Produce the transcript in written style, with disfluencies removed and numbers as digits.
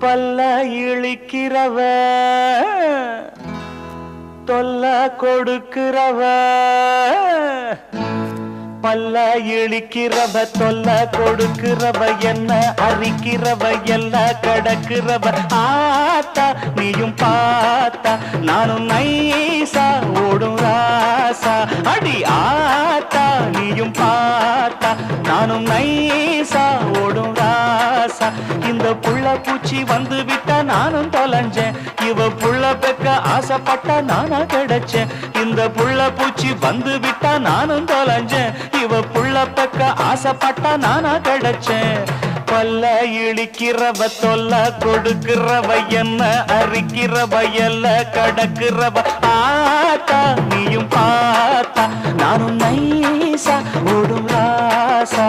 பல்ல இழிக்கிறவ தொல்ல கொடுக்கிறவ பல்ல இழிக்கிறவ தொல்ல கொடுக்கிறவ என்ன அரிக்கிறவ எல்லாம் கடக்கிறவ ஆத்தா நீயும் பார்த்தா நானும் நைசா ஓடும் ராசா அடி ஆத்தா நீயும் பார்த்தா நானும் நைசா ஓடும் ராசா இந்த புள்ள பூச்சி வந்து விட்டா நானும் தொலைஞ்சேன் இவ புள்ள பெக்க ஆசைப்பட்டா நானா கிடைச்சேன் இந்த புள்ள பூச்சி வந்து விட்டா நானும் தொலைஞ்சேன் இவ புள்ள பெக்க ஆசைப்பட்டா நானா கிடைச்சேன் பல்ல இழிக்கிறவ தொல்ல கொடுக்கிறவ என்ன அரிக்கிறவ எல்ல கடக்கிறவ ஆத்தா நீயும் பார்த்தா நானும் நைசா ஓடும் ராசா